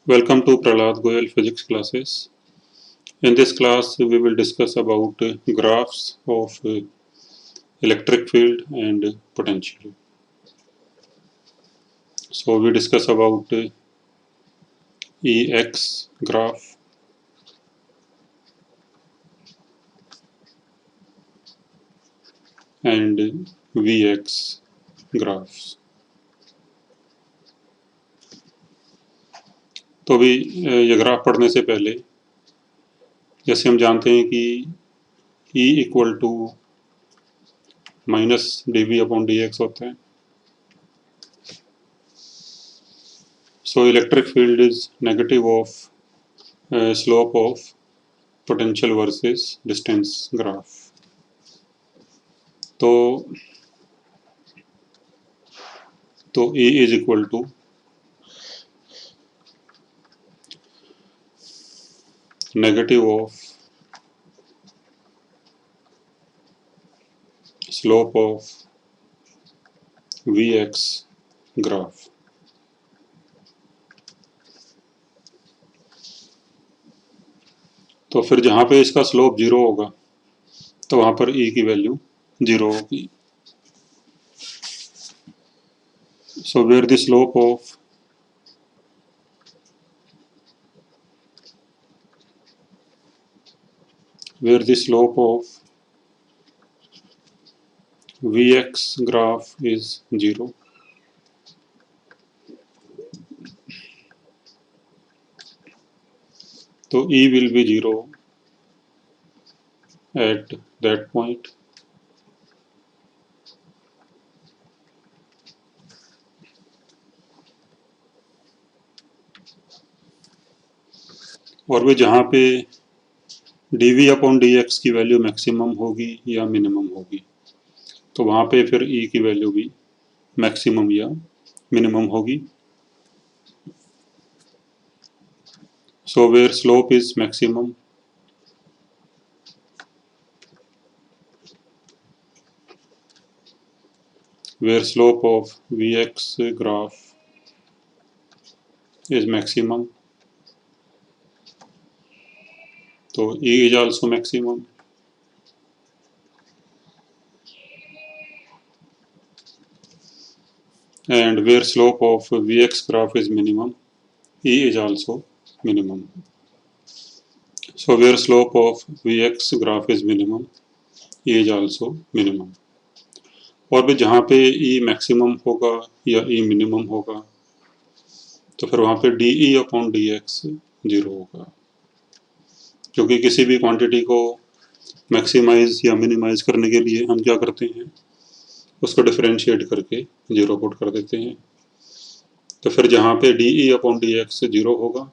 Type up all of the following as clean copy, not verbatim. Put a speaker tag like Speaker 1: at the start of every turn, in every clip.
Speaker 1: Welcome to Prahlad Goyal physics classes. In this class, we will discuss about graphs of electric field and potential. So we discuss about Ex graph and Vx graphs. तो अभी ये graph पढ़ने से पहले जैसे हम जानते हैं कि E equal to minus dv upon dx होता है. So electric field is negative of slope of potential versus distance graph. तो E is equal to negative of slope of Vx graph. तो फिर जहां पे इसका स्लोप जीरो होगा तो वहां पर E की वैल्यू जीरो होगी. So where the slope of Vx graph is 0. तो E will be 0 at that point. और वे जहाँ पे dv अपॉन dx की वैल्यू मैक्सिमम होगी या मिनिमम होगी तो वहाँ पे फिर E की वैल्यू भी मैक्सिमम या मिनिमम होगी. So where slope is maximum, where slope of Vx graph is maximum, so E is also maximum. And where slope of Vx graph is minimum, E is also minimum. So where slope of Vx graph is minimum, E is also minimum. और भी जहाँ पे E maximum होगा या E minimum होगा तो फिर वहाँ पे dE अपॉन dx जीरो होगा, क्योंकि किसी भी क्वांटिटी को मैक्सिमाइज या मिनिमाइज करने के लिए हम क्या करते हैं, उसको डिफरेंशिएट करके जीरो पुट कर देते हैं. तो फिर जहाँ पे dE अपॉन dx जीरो होगा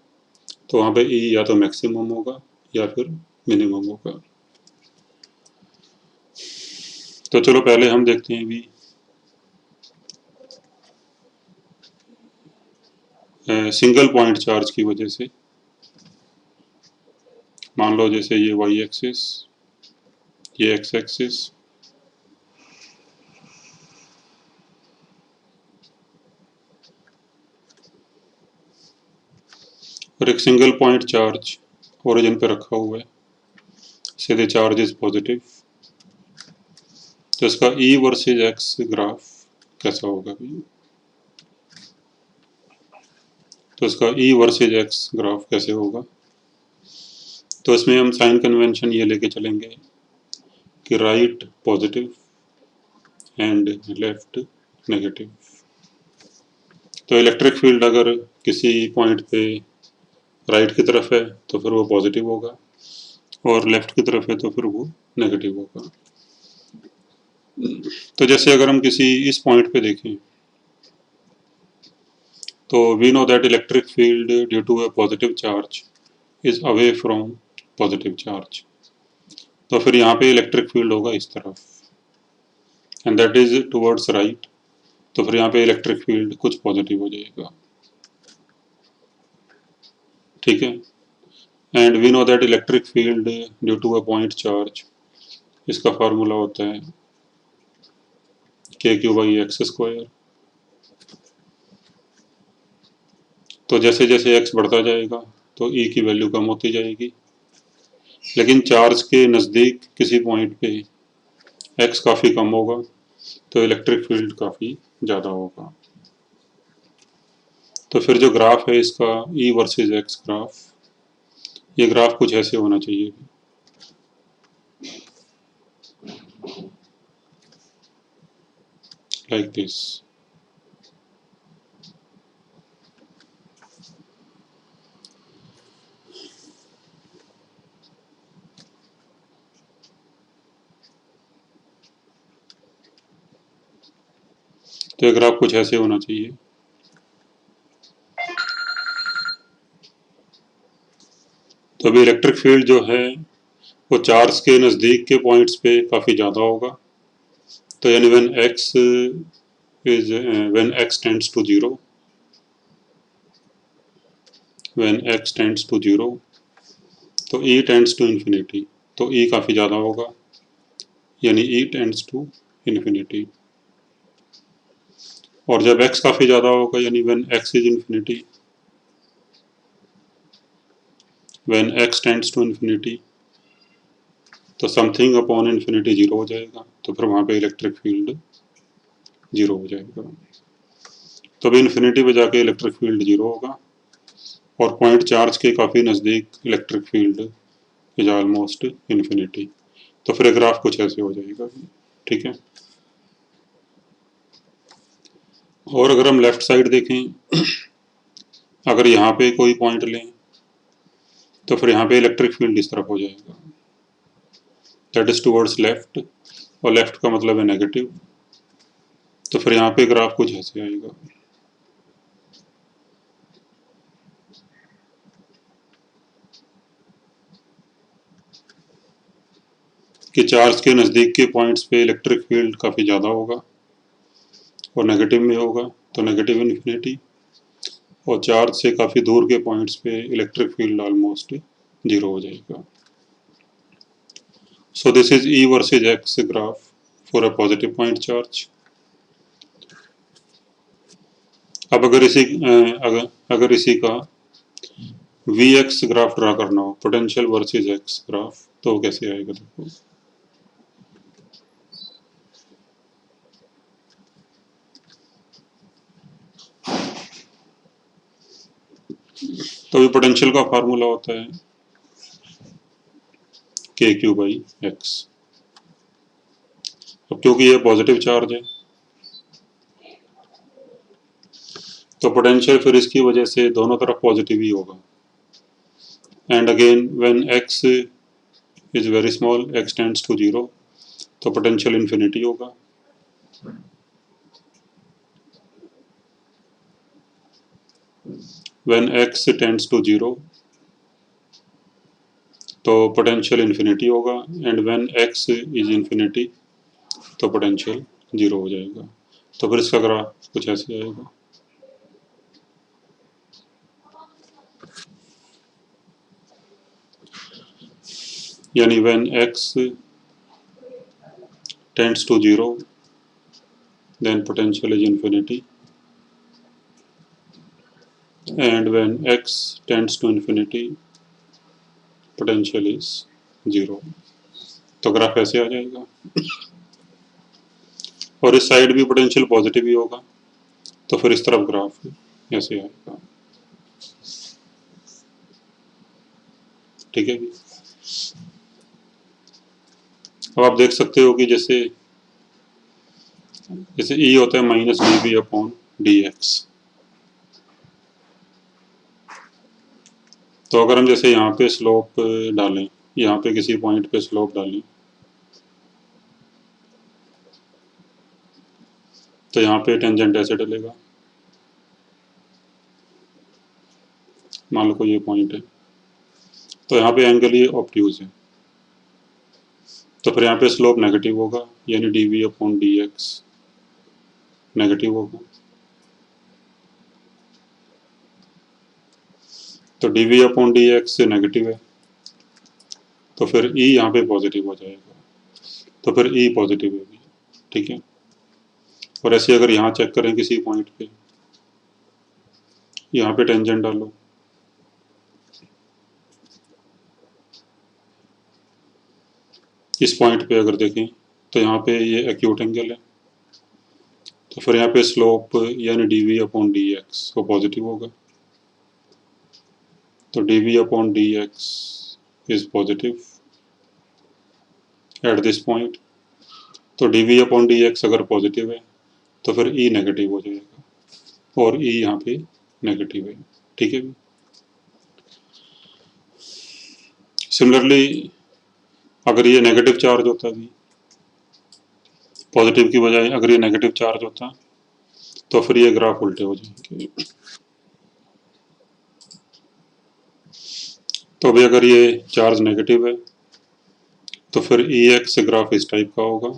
Speaker 1: तो वहाँ पे E या तो मैक्सिमम होगा या फिर मिनिमम होगा. तो चलो पहले हम देखते हैं भी सिंगल पॉइंट चार्ज की वजह से. मान लो जैसे ये y एक्सिस, ये x एक्सिस, और एक सिंगल पॉइंट चार्ज ओरिजिन पे रखा हुआ है, से द चार्ज इज पॉजिटिव. तो इसका E वर्सेज x ग्राफ कैसा होगा भी? तो इसका E वर्सेज x ग्राफ कैसे होगा? तो इसमें हम साइन कन्वेंशन ये लेके चलेंगे कि right positive and left negative. तो इलेक्ट्रिक फील्ड अगर किसी पॉइंट पे राइट की तरफ है तो फिर वो पॉजिटिव होगा और लेफ्ट की तरफ है तो फिर वो नेगेटिव होगा. तो जैसे अगर हम किसी इस पॉइंट पे देखें तो we know that electric field due to a positive charge is away from positive charge. तो फिर यहाँ पे इलेक्ट्रिक फील्ड होगा इस तरफ and that is towards right. तो फिर यहाँ पे इलेक्ट्रिक फील्ड कुछ पॉजिटिव हो जाएगा. ठीक है. And we know that electric field due to a point charge, इसका फार्मूला होता है k q by x square. तो जैसे जैसे x बढ़ता जाएगा तो e की वैल्यू कम होती जाएगी, लेकिन चार्ज के नज़दीक किसी पॉइंट पे x काफ़ी कम होगा तो इलेक्ट्रिक फील्ड काफ़ी ज़्यादा होगा। तो फिर जो ग्राफ है इसका E वर्सेस x ग्राफ, ये ग्राफ कुछ ऐसे होना चाहिए, लाइक दिस। तो ये ग्राफ कुछ ऐसे होना चाहिए। तो अभी इलेक्ट्रिक फील्ड जो है वो चार्ज के नज़दीक के पॉइंट्स पे काफ़ी ज़्यादा होगा। तो यानी when x tends to 0, when x tends to 0, तो e tends to infinity, तो e काफ़ी ज़्यादा होगा, यानी e tends to infinity। और जब x काफ़ी ज़्यादा होगा यानी when x is infinity, when x tends to infinity, तो समथिंग अपॉन इन्फिनिटी जीरो हो जाएगा, तो फिर वहाँ पे इलेक्ट्रिक फील्ड जीरो हो जाएगा। तो अभी इन्फिनिटी पे जाके इलेक्ट्रिक फील्ड जीरो होगा और पॉइंट चार्ज के काफ़ी नज़दीक electric field is almost infinity. तो फिर ग्राफ कुछ ऐसे हो जाएगा, ठीक है। और अगर हम लेफ्ट साइड देखें, अगर यहाँ पे कोई पॉइंट लें तो फिर यहाँ पे इलेक्ट्रिक फील्ड इस तरफ हो जाएगा, दैट इज टुवर्ड्स लेफ्ट, और लेफ्ट का मतलब है नेगेटिव। तो फिर यहाँ पे ग्राफ कुछ ऐसे आएगा, कि चार्ज के नज़दीक के पॉइंट्स पे इलेक्ट्रिक फील्ड काफ़ी ज़्यादा होगा और नेगेटिव में होगा तो नेगेटिव इन्फिनिटी, और चार्ज से काफ़ी दूर के पॉइंट्स पे इलेक्ट्रिक फील्ड ऑलमोस्ट जीरो हो जाएगा। So this is E versus X graph for a positive point charge. अब अगर इसी का Vx ग्राफ ड्रा करना हो, पोटेंशियल वर्सेस X ग्राफ, तो कैसे आएगा देखो। तो पोटेंशियल का फार्मूला होता है KQ/X। अब क्योंकि ये पॉजिटिव चार्ज है तो पोटेंशियल फिर इसकी वजह से दोनों तरफ पॉजिटिव ही होगा। And again when x is very small, x tends to 0, तो पोटेंशियल इन्फिनिटी होगा। व्हेन x टेंड्स टू 0, तो पोटेंशियल इन्फिनिटी होगा, and when x is infinity तो पोटेंशियल जीरो हो जाएगा। तो फिर इसका ग्राफ कुछ ऐसे आएगा, यानी when x tends to 0 then potential is infinity, and when x tends to infinity potential is 0। तो ग्राफ ऐसे आ जाएगा, और इस साइड भी पोटेंशियल पॉजिटिव ही होगा तो फिर इस तरफ ग्राफ ऐसे आएगा, ठीक है। अब आप देख सकते हो कि जैसे जैसे E होता है -dV/dx, तो अगर हम जैसे यहाँ पे स्लोप डालें, यहाँ पे किसी पॉइंट पे स्लोप डालें, तो यहाँ पे टेंजेंट ऐसे डलेगा, मान लो कोई ये पॉइंट है, तो यहाँ पे एंगल ये ऑब्ट्यूज है, तो फिर यहाँ पे स्लोप नेगेटिव होगा, यानी dV/dx नेगेटिव होगा। तो dV/dx नेगेटिव है तो फिर E यहाँ पे पॉजिटिव हो जाएगा, तो फिर E पॉजिटिव है भी, ठीक है। और ऐसे अगर यहाँ चेक करें किसी पॉइंट पे, यहाँ पे टेंजेंट डालो, इस पॉइंट पे अगर देखें तो यहाँ पे ये एक्यूट एंगल है, तो फिर यहाँ पे स्लोप यानी dv अपॉन dx वो पॉजिटिव होगा, तो dv upon dx is positive at this point. तो dv अपॉन dx अगर पॉजिटिव है तो फिर e नेगेटिव हो जाएगा, और e यहाँ पे नेगेटिव है, ठीक है। सिमिलरली अगर ये नेगेटिव चार्ज होता भी, पॉजिटिव की बजाय अगर ये नेगेटिव चार्ज होता तो फिर ये ग्राफ उल्टे हो जाएंगे। तो अभी अगर ये चार्ज नेगेटिव है तो फिर ई एक्स ग्राफ इस टाइप का होगा,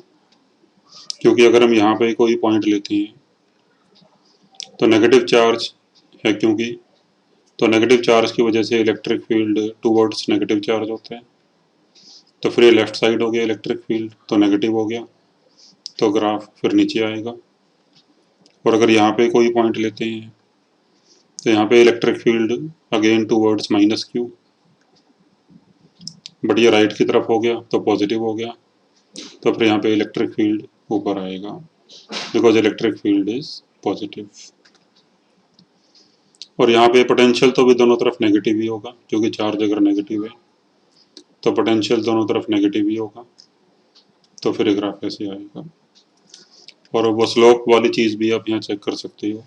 Speaker 1: क्योंकि अगर हम यहाँ पे कोई पॉइंट लेते हैं तो नेगेटिव चार्ज है, क्योंकि तो नेगेटिव चार्ज की वजह से electric field towards negative charge होते हैं, तो फिर ये लेफ्ट साइड हो गया इलेक्ट्रिक फील्ड, तो नेगेटिव हो गया, तो ग्राफ फिर नीचे आएगा। और अगर यहाँ पे कोई पॉइंट लेते हैं तो यहाँ पे electric field again towards minus Q, but ये राइट की तरफ हो गया तो पॉजिटिव हो गया, तो फिर यहाँ पे इलेक्ट्रिक फील्ड ऊपर आएगा, because electric field is positive. और यहाँ पे पोटेंशियल तो भी दोनों तरफ नेगेटिव ही होगा, क्योंकि चार्ज अगर नेगेटिव है तो पोटेंशियल दोनों तरफ नेगेटिव ही होगा, तो फिर ग्राफ ऐसे आएगा। और वो स्लोप वाली चीज़ भी आप यहाँ चेक कर सकते हो,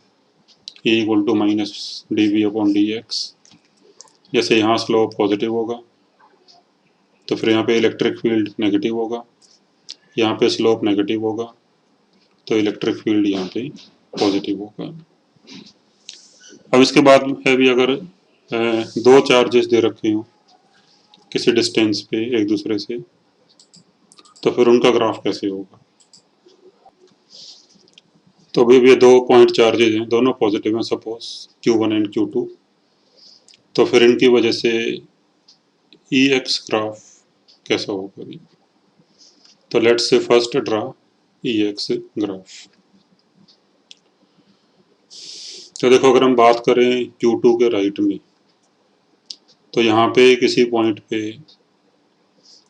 Speaker 1: e equal to minus D V upon D X. जैसे यहाँ स्लोप पॉजिटिव होगा तो फिर यहाँ पे इलेक्ट्रिक फील्ड नेगेटिव होगा, यहाँ पे स्लोप नेगेटिव होगा तो इलेक्ट्रिक फील्ड यहाँ पे पॉजिटिव होगा। अब इसके बाद है भी, अगर दो चार्जेस दे रखे हो किसी डिस्टेंस पे एक दूसरे से, तो फिर उनका ग्राफ कैसे होगा। तो अभी ये दो पॉइंट चार्जेज हैं, दोनों पॉजिटिव हैं, सपोज Q1 एंड Q2, तो फिर इनकी वजह से ई एक्स ग्राफ कैसा होगा भी। तो let's say first draw E X graph. तो देखो अगर हम बात करें Q2 के राइट में, तो यहाँ पे किसी पॉइंट पे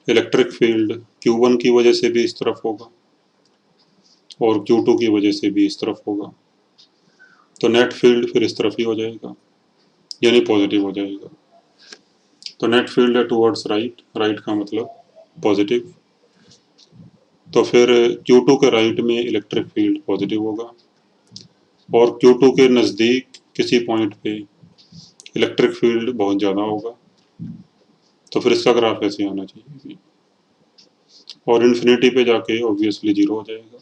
Speaker 1: इलेक्ट्रिक फील्ड Q1 की वजह से भी इस तरफ होगा और Q2 की वजह से भी इस तरफ होगा, तो नेट फील्ड फिर इस तरफ ही हो जाएगा, यानी पॉजिटिव हो जाएगा। तो नेट फील्ड है टुवर्ड्स राइट, राइट का मतलब पॉजिटिव, तो फिर Q2 के राइट में इलेक्ट्रिक फील्ड पॉजिटिव होगा, और Q2 के नज़दीक किसी पॉइंट पे इलेक्ट्रिक फील्ड बहुत ज़्यादा होगा, तो फिर इसका ग्राफ ऐसे आना चाहिए, और इन्फिनिटी पे जाके ऑब्वियसली जीरो हो जाएगा,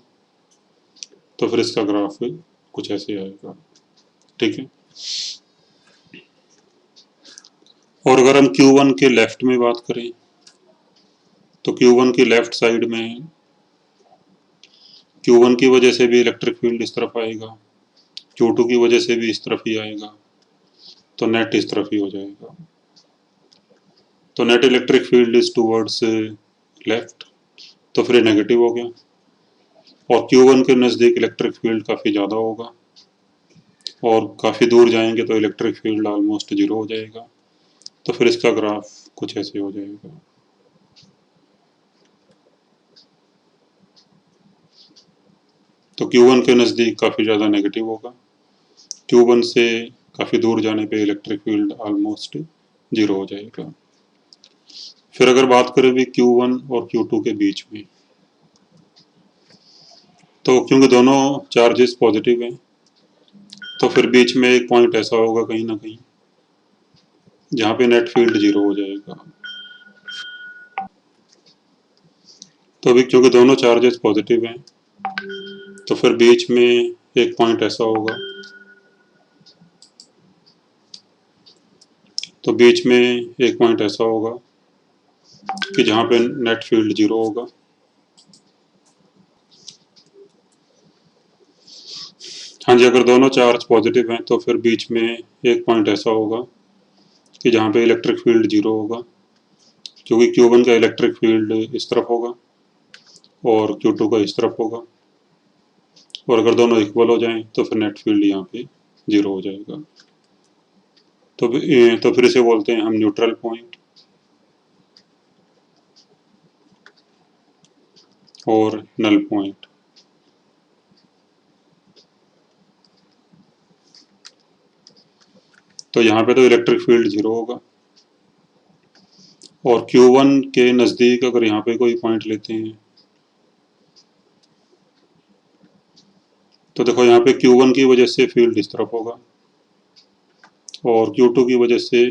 Speaker 1: तो फिर इसका ग्राफ कुछ ऐसे आएगा, ठीक है। और अगर हम Q1 के लेफ्ट में बात करें, तो Q1 की लेफ्ट साइड में Q1 की वजह से भी इलेक्ट्रिक फील्ड इस तरफ आएगा, Q2 की वजह से भी इस तरफ ही आएगा, तो नेट इस तरफ ही हो जाएगा। तो net electric field is towards left, तो फिर नेगेटिव हो गया, और Q1 के नज़दीक इलेक्ट्रिक फील्ड काफ़ी ज़्यादा होगा, और काफ़ी दूर जाएंगे तो इलेक्ट्रिक फील्ड ऑलमोस्ट जीरो हो जाएगा, तो फिर इसका ग्राफ कुछ ऐसे हो जाएगा। तो Q1 के नज़दीक काफ़ी ज़्यादा नेगेटिव होगा, Q1 से काफ़ी दूर जाने पे इलेक्ट्रिक फील्ड ऑलमोस्ट जीरो हो जाएगा। फिर अगर बात करें भी Q1 और Q2 के बीच में, तो क्योंकि दोनों चार्जेस पॉजिटिव हैं, तो फिर बीच में एक पॉइंट ऐसा होगा कहीं ना कहीं जहाँ पे नेट फील्ड जीरो हो जाएगा। तो अभी क्योंकि दोनों चार्जेस पॉजिटिव हैं, तो फिर बीच में एक पॉइंट ऐसा होगा, तो बीच में एक पॉइंट ऐसा होगा कि जहाँ पे नेट फील्ड जीरो होगा। हाँ जी, अगर दोनों चार्ज पॉजिटिव हैं तो फिर बीच में एक पॉइंट ऐसा होगा कि जहाँ पे इलेक्ट्रिक फील्ड जीरो होगा, क्योंकि Q1 का इलेक्ट्रिक फील्ड इस तरफ होगा और Q2 का इस तरफ होगा, और अगर दोनों इक्वल हो जाएं तो फिर नेट फील्ड यहाँ पे जीरो हो जाएगा। तो फिर इसे बोलते हैं हम न्यूट्रल पॉइंट और नल पॉइंट। तो यहाँ पे तो इलेक्ट्रिक फील्ड 0 होगा, और Q1 के नज़दीक अगर यहाँ पे कोई पॉइंट लेते हैं तो देखो यहाँ पे Q1 की वजह से फील्ड इस तरफ होगा और Q2 की वजह से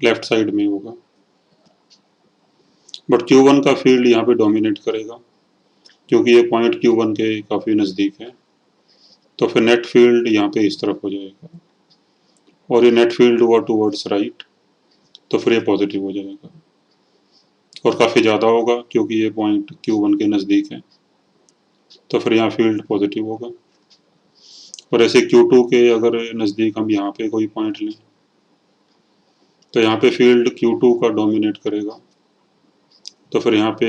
Speaker 1: लेफ्ट साइड में होगा, बट Q1 का फील्ड यहाँ पे डोमिनेट करेगा क्योंकि ये पॉइंट Q1 के काफ़ी नज़दीक है। तो फिर नेट फील्ड यहाँ पे इस तरफ हो जाएगा और ये नेट फील्ड हुआ टूवर्ड्स राइट, तो फिर ये पॉजिटिव हो जाएगा और काफ़ी ज़्यादा होगा क्योंकि ये पॉइंट Q1 के नज़दीक है, तो फिर यहाँ फील्ड पॉजिटिव होगा। और ऐसे Q2 के अगर नज़दीक हम यहाँ पे कोई पॉइंट लें तो यहाँ पे फील्ड Q2 का डोमिनेट करेगा, तो फिर यहाँ पे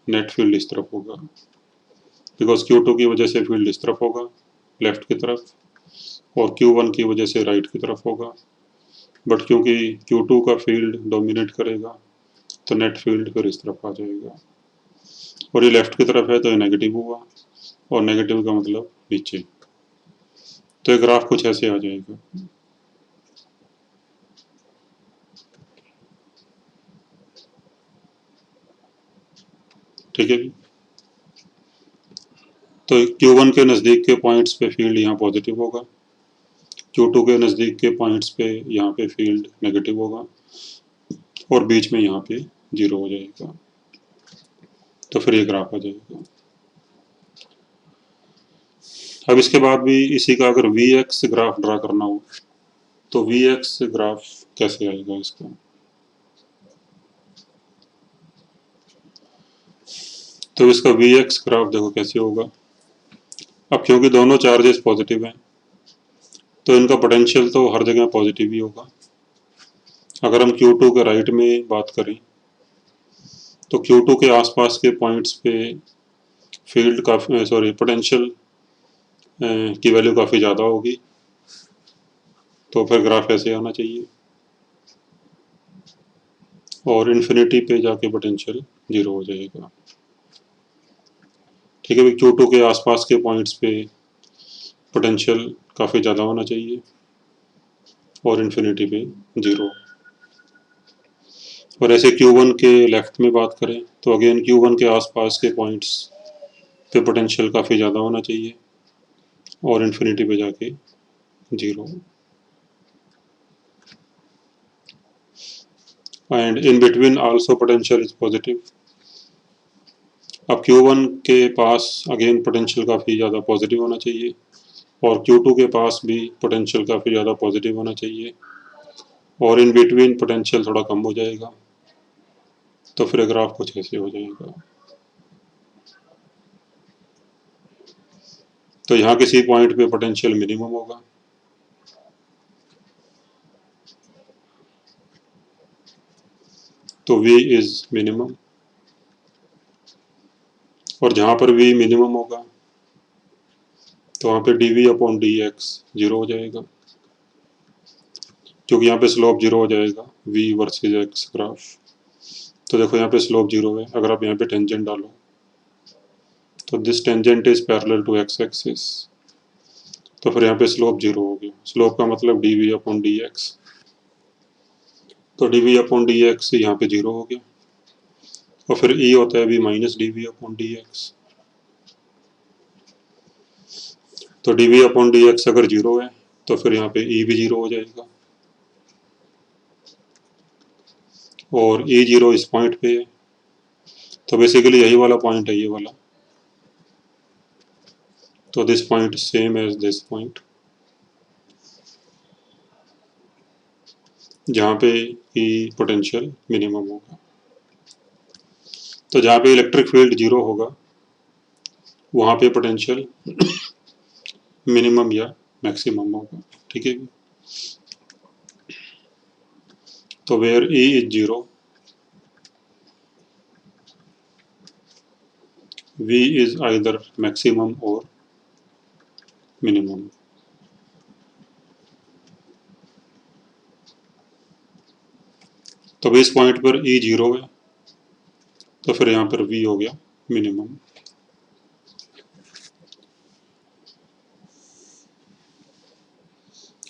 Speaker 1: नेट फील्ड इस तरफ होगा बिकॉज Q2 की वजह से फील्ड इस तरफ होगा लेफ्ट की तरफ, और Q1 की वजह से राइट की तरफ होगा, बट क्योंकि Q2 का फील्ड डोमिनेट करेगा तो नेट फील्ड फिर इस तरफ आ जाएगा, और ये लेफ्ट की तरफ है तो ये नेगेटिव हुआ, और नेगेटिव का मतलब नीचे। तो ये ग्राफ कुछ ऐसे आ जाएगा। ठीक है जी। तो Q1 के नज़दीक के पॉइंट्स पे फील्ड यहाँ पॉजिटिव होगा, Q2 के नज़दीक के पॉइंट्स पे यहाँ पे फील्ड नेगेटिव होगा, और बीच में यहाँ पे 0 हो जाएगा, तो फिर ये ग्राफ आ जाएगा। अब इसके बाद भी इसी का अगर Vx ग्राफ ड्रा करना हो तो Vx ग्राफ कैसे आएगा इसका? तो इसका Vx ग्राफ देखो कैसे होगा। अब क्योंकि दोनों चार्जेस पॉजिटिव हैं तो इनका पोटेंशियल तो हर जगह पॉजिटिव ही होगा। अगर हम Q2 के राइट में बात करें तो Q2 के आसपास के पॉइंट्स पे फील्ड काफ़ी पोटेंशियल की वैल्यू काफ़ी ज़्यादा होगी, तो फिर ग्राफ ऐसे आना चाहिए, और इन्फिनिटी पे जाके पोटेंशियल 0 हो जाएगा। ठीक है भाई, Q2 के आसपास के पॉइंट्स पे पोटेंशियल काफ़ी ज़्यादा होना चाहिए और इन्फिनिटी पे 0। और ऐसे Q1 के लेफ्ट में बात करें तो अगेन Q1 के आसपास के पॉइंट्स पे पोटेंशियल काफ़ी ज़्यादा होना चाहिए और इन्फिनिटी पे जाके 0, and in between also potential is positive. अब Q1 के पास अगेन पोटेंशियल काफ़ी ज़्यादा पॉजिटिव होना चाहिए और Q2 के पास भी पोटेंशियल काफ़ी ज़्यादा पॉजिटिव होना चाहिए, और इन बिटवीन पोटेंशियल थोड़ा कम हो जाएगा, तो फिर ग्राफ कुछ ऐसे हो जाएगा। तो यहाँ किसी पॉइंट पे पोटेंशियल मिनिमम होगा, तो V इज मिनिमम, और जहाँ पर V मिनिमम होगा तो वहाँ पे dV अपॉन dx 0 हो जाएगा, क्योंकि यहाँ पे स्लोप 0 हो जाएगा V वर्सेज x ग्राफ। तो देखो यहाँ पे स्लोप 0 है, अगर आप यहाँ पे टेंजेंट डालो तो this tangent is parallel to x axis, तो फिर यहाँ पे स्लोप 0 हो गया। स्लोप का मतलब dV अपॉन dx, तो dV अपॉन dx यहाँ पे 0 हो गया, और फिर E होता है V minus dV upon dx, तो dV अपॉन dx अगर 0 है तो फिर यहाँ पे E भी 0 हो जाएगा, और E 0 इस पॉइंट पे है, तो बेसिकली यही वाला पॉइंट है ये वाला, तो this point same as this point, जहाँ पे E पोटेंशियल मिनिमम होगा। तो जहाँ पे इलेक्ट्रिक फील्ड 0 होगा वहाँ पे पोटेंशियल मिनिमम या मैक्सिमम होगा। ठीक है, तो where E is 0, V is either maximum or minimum। तो अब इस पॉइंट पर ई 0 है, तो फिर यहाँ पर वी हो गया मिनिमम।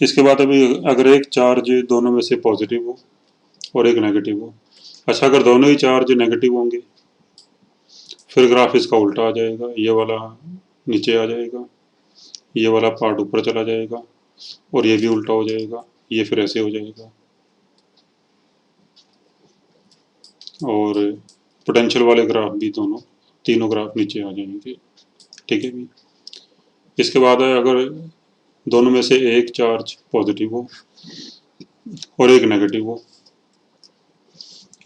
Speaker 1: इसके बाद अभी अगर एक चार्ज दोनों में से पॉजिटिव हो और एक नेगेटिव हो, अच्छा अगर दोनों ही चार्ज नेगेटिव होंगे फिर ग्राफ इसका उल्टा आ जाएगा, ये वाला नीचे आ जाएगा, ये वाला पार्ट ऊपर चला जाएगा और ये भी उल्टा हो जाएगा, ये फिर ऐसे हो जाएगा और पोटेंशियल वाले ग्राफ भी दोनों तीनों ग्राफ नीचे आ जाएंगे। ठीक है भी। इसके बाद है अगर दोनों में से एक चार्ज पॉजिटिव हो और एक नेगेटिव हो,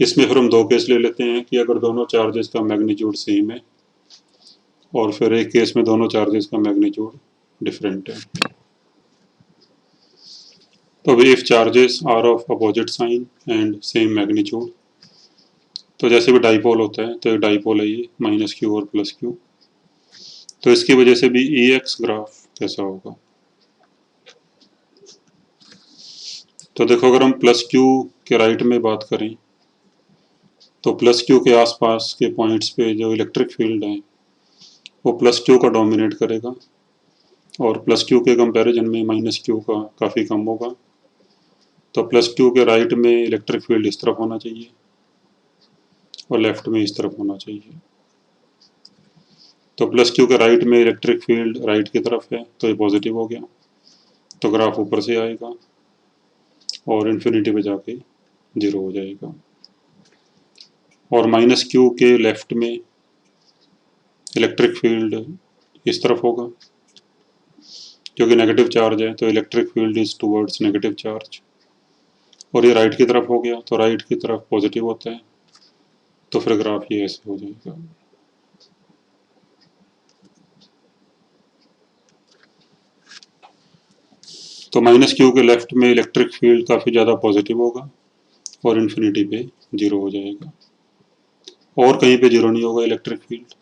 Speaker 1: इसमें फिर हम दो केस ले लेते हैं कि अगर दोनों चार्जेस का मैग्नीट्यूड सेम है और फिर एक केस में दोनों चार्जेस का मैग्नीट्यूड डिफरेंट है। तो if charges are of opposite sign and same magnitude, तो जैसे भी डाइपोल होता है तो एक डाइपोल है ये माइनस क्यू और प्लस क्यू, तो इसकी वजह से भी ई एक्स ग्राफ कैसा होगा। तो देखो अगर हम प्लस क्यू के राइट में बात करें तो प्लस क्यू के आसपास के पॉइंट्स पे जो इलेक्ट्रिक फील्ड है वो प्लस क्यू का डोमिनेट करेगा और प्लस क्यू के कंपैरिजन में माइनस क्यू का काफ़ी कम होगा। तो प्लस क्यू के राइट में इलेक्ट्रिक फील्ड इस तरफ होना चाहिए और लेफ्ट में इस तरफ होना चाहिए। तो प्लस क्यू के राइट में इलेक्ट्रिक फील्ड राइट की तरफ है तो ये पॉजिटिव हो गया, तो ग्राफ ऊपर से आएगा और इन्फिनिटी पे जाके 0 हो जाएगा। और माइनस क्यू के लेफ्ट में इलेक्ट्रिक फील्ड इस तरफ होगा, क्योंकि नेगेटिव चार्ज है तो electric field is towards negative charge. और ये राइट की तरफ हो गया तो राइट की तरफ पॉजिटिव होता है, तो फिर ग्राफ ये ऐसे हो जाएगा। तो माइनस क्यू के लेफ्ट में इलेक्ट्रिक फील्ड काफ़ी ज़्यादा पॉजिटिव होगा और इन्फिनिटी पे 0 हो जाएगा, और कहीं पे 0 नहीं होगा इलेक्ट्रिक फील्ड,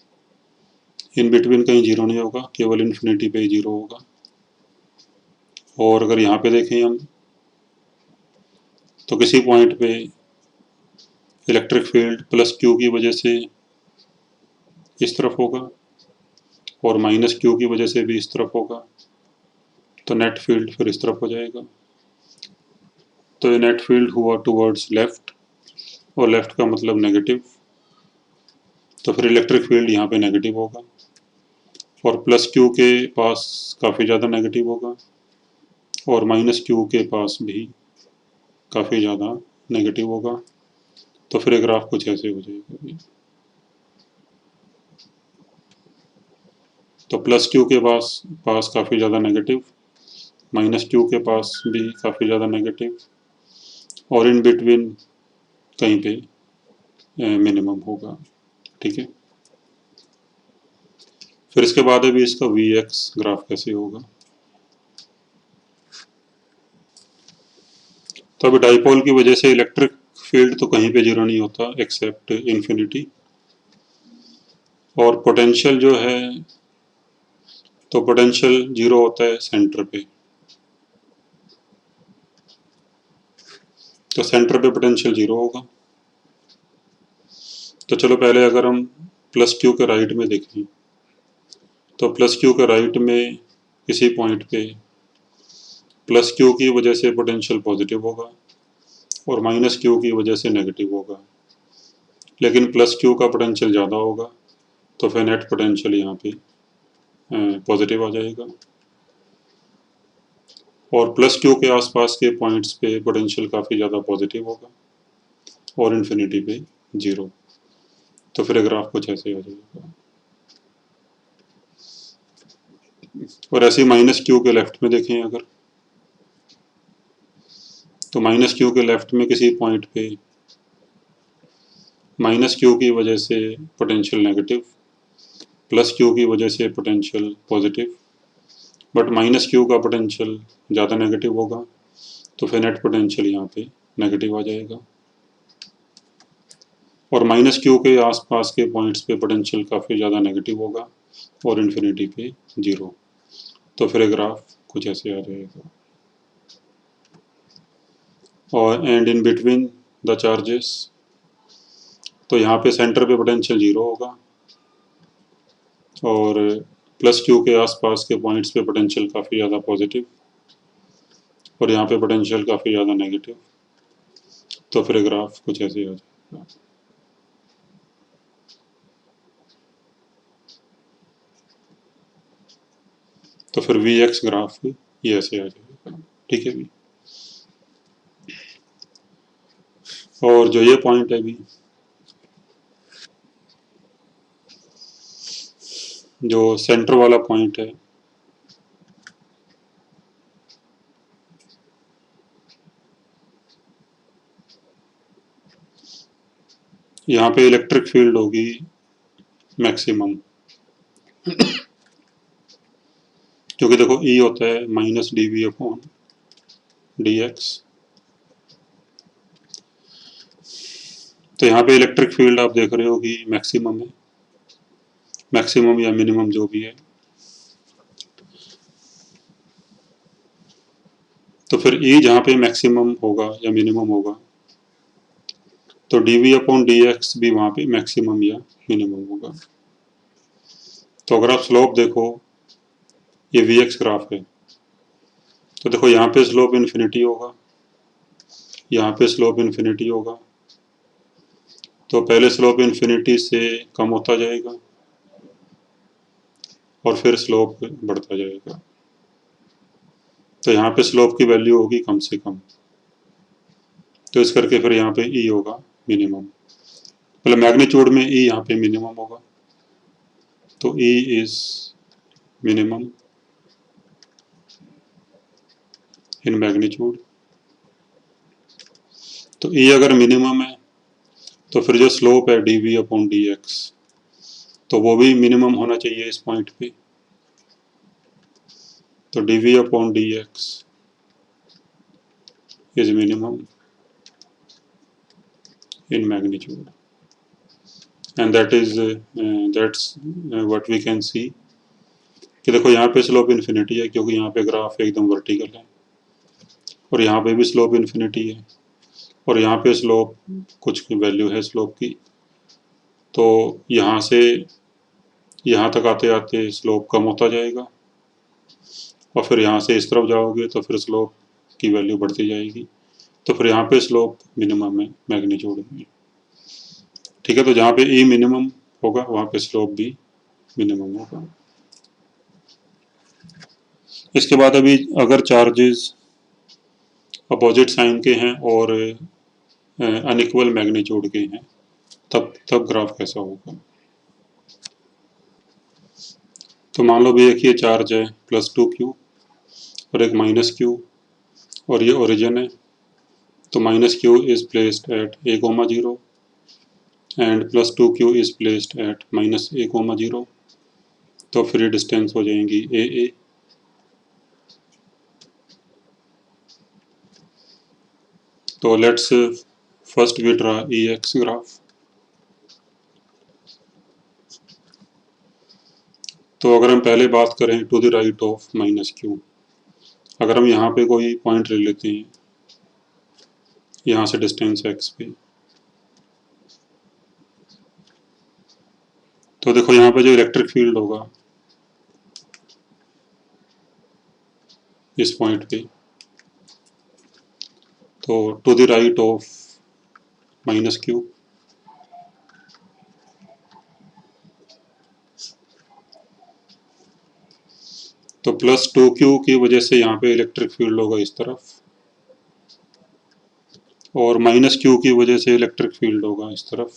Speaker 1: इन बिटवीन कहीं 0 नहीं होगा, केवल इन्फिनिटी पे 0 होगा। और अगर यहाँ पे देखें हम तो किसी पॉइंट पे इलेक्ट्रिक फील्ड प्लस क्यू की वजह से इस तरफ होगा और माइनस क्यू की वजह से भी इस तरफ होगा, तो नेट फील्ड फिर इस तरफ हो जाएगा। तो ये नेट फील्ड हुआ टूवर्ड्स लेफ्ट और लेफ्ट का मतलब नेगेटिव, तो फिर इलेक्ट्रिक फील्ड यहाँ पे नेगेटिव होगा और प्लस क्यू के पास काफ़ी ज़्यादा नेगेटिव होगा और माइनस क्यू के पास भी काफ़ी ज़्यादा नेगेटिव होगा, तो फिर ये ग्राफ कुछ ऐसे हो जाएगा। तो प्लस क्यू के पास काफ़ी ज़्यादा नेगेटिव, माइनस क्यू के पास भी काफ़ी ज़्यादा नेगेटिव और इन बिटवीन कहीं पे मिनिमम होगा। ठीक है। फिर इसके बाद अभी इसका वी एक्स ग्राफ कैसे होगा। तो अभी डाइपोल की वजह से इलेक्ट्रिक फील्ड तो कहीं पे 0 नहीं होता एक्सेप्ट इन्फिनिटी, और पोटेंशियल जो है तो पोटेंशियल 0 होता है सेंटर पे, तो सेंटर पे पोटेंशियल 0 होगा। तो चलो पहले अगर हम प्लस क्यू के राइट में देखें तो प्लस क्यू के राइट में किसी पॉइंट पे प्लस क्यू की वजह से पोटेंशियल पॉजिटिव होगा और माइनस क्यू की वजह से नेगेटिव होगा, लेकिन प्लस क्यू का पोटेंशियल ज़्यादा होगा तो फिर नेट पोटेंशियल यहाँ पे पॉजिटिव आ जाएगा। और प्लस क्यू के आसपास के पॉइंट्स पे पोटेंशियल काफ़ी ज़्यादा पॉजिटिव होगा और इन्फिनिटी पे 0, तो फिर ग्राफ कुछ ऐसे आ जाएगा। और ऐसे माइनस क्यू के लेफ्ट में देखें अगर, तो माइनस क्यू के लेफ्ट में किसी पॉइंट पे माइनस क्यू की वजह से पोटेंशियल नेगेटिव, प्लस क्यू की वजह से potential positive, but minus Q का पोटेंशियल ज़्यादा नेगेटिव होगा, तो फिर नेट पोटेंशियल यहाँ पे नेगेटिव आ जाएगा। और माइनस क्यू के आसपास के पॉइंट्स पे पोटेंशियल काफ़ी ज़्यादा नेगेटिव होगा और इन्फिनिटी पे 0, तो फिर ग्राफ कुछ ऐसे आ जाएगा। और and in between the charges, तो यहाँ पे सेंटर पे पोटेंशियल 0 होगा और प्लस क्यू के आसपास के पॉइंट्स पे पोटेंशियल काफ़ी ज़्यादा पॉजिटिव और यहाँ पे पोटेंशियल काफ़ी ज़्यादा नेगेटिव। तो फिर ग्राफ कुछ ऐसे आ जाएगा। तो फिर वी एक्स ग्राफ ये ऐसे आ जाएगा। ठीक है भी। और जो ये पॉइंट है भी, जो सेंटर वाला पॉइंट है, यहाँ पे इलेक्ट्रिक फील्ड होगी मैक्सिमम, क्योंकि देखो ई होता है minus D V upon D X. तो यहाँ पे इलेक्ट्रिक फील्ड आप देख रहे हो कि मैक्सिमम है, मैक्सिमम या मिनिमम जो भी है। तो फिर ई जहाँ पे मैक्सिमम होगा या मिनिमम होगा, तो D V upon D X भी वहाँ पे मैक्सिमम या मिनिमम होगा। तो अगर आप स्लोप देखो, ये वी एक्स ग्राफ है, तो देखो यहाँ पे स्लोप इन्फिनिटी होगा, यहाँ पे स्लोप इन्फिनिटी होगा। तो पहले स्लोप इन्फिनिटी से कम होता जाएगा और फिर स्लोप बढ़ता जाएगा। तो यहाँ पे स्लोप की वैल्यू होगी कम से कम, तो इस करके फिर यहाँ पे ई होगा मिनिमम, मतलब मैग्नीट्यूड में ई यहाँ पे मिनिमम होगा। तो E is minimum in magnitude. तो ई अगर मिनिमम है तो फिर जो स्लोप है D V upon D X, तो वो भी मिनिमम होना चाहिए इस पॉइंट पे। तो D V upon D X is minimum in magnitude, and that is that's what we can see कि देखो यहाँ पे स्लोप इन्फिनिटी है, क्योंकि यहाँ पे ग्राफ एकदम वर्टिकल है, और यहाँ पे भी स्लोप इन्फिनिटी है, और यहाँ पे स्लोप कुछ की वैल्यू है स्लोप की। तो यहाँ से यहाँ तक आते आते स्लोप कम होता जाएगा, और फिर यहाँ से इस तरफ जाओगे तो फिर स्लोप की वैल्यू बढ़ती जाएगी। तो फिर यहाँ पे स्लोप मिनिमम है मैग्नीट्यूड में। ठीक है, तो जहाँ पे ई मिनिमम होगा वहाँ पे स्लोप भी मिनिमम होगा। इसके बाद अभी अगर चार्जेस अपोजिट साइन के हैं और अनइक्वल मैग्नीट्यूड के हैं, तब ग्राफ कैसा होगा। तो मान लो भी एक ये चार्ज है +2q और एक -q, और ये ओरिजिन है। तो -q is placed at a,0 and +2q is placed at -a,0। तो फिर ये डिस्टेंस हो जाएंगी a। तो let's first we draw E X graph. तो अगर हम पहले बात करें to the right of -q, अगर हम यहाँ पे कोई पॉइंट ले लेते हैं, यहाँ से डिस्टेंस x पे, तो देखो यहाँ पे जो इलेक्ट्रिक फील्ड होगा इस पॉइंट पे, तो to the right of -q, तो +2q की वजह से यहाँ पे इलेक्ट्रिक फील्ड होगा इस तरफ, और -q की वजह से इलेक्ट्रिक फील्ड होगा इस तरफ।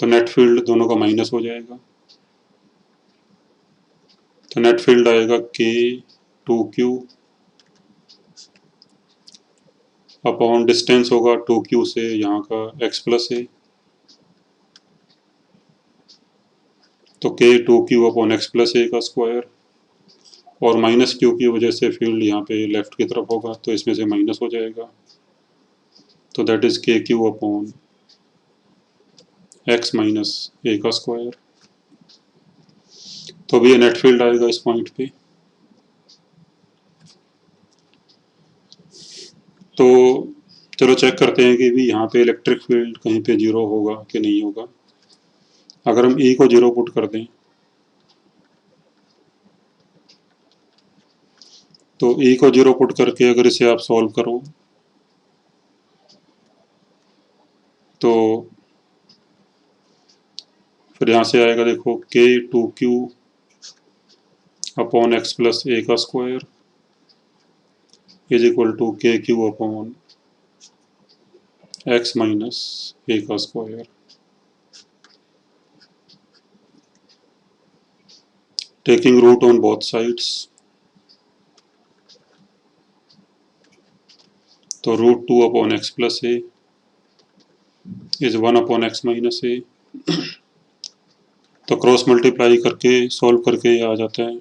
Speaker 1: तो नेट फील्ड दोनों का माइनस हो जाएगा, तो नेट फील्ड आएगा k2q अपॉन डिस्टेंस होगा 2q से यहाँ का x+a, तो k2q अपॉन x+a का स्क्वायर, और -q की वजह से फील्ड यहाँ पे लेफ्ट की तरफ होगा, तो इसमें से माइनस हो जाएगा। तो that is kq upon x minus a का स्क्वायर। तो अभी ये नेट फील्ड आएगा इस पॉइंट पे। तो चलो चेक करते हैं कि भी यहाँ पे इलेक्ट्रिक फील्ड कहीं पे जीरो होगा कि नहीं होगा। अगर हम E को जीरो पुट कर दें तो E को जीरो पुट करके अगर इसे आप सॉल्व करो तो फिर यहाँ से आएगा, देखो, K2Q upon x plus a का square is equal to KQ upon x minus a का square. Taking root on both sides, तो √2 upon x plus a is 1 upon x minus a. तो क्रॉस मल्टीप्लाई करके solve करके ये आ जाता है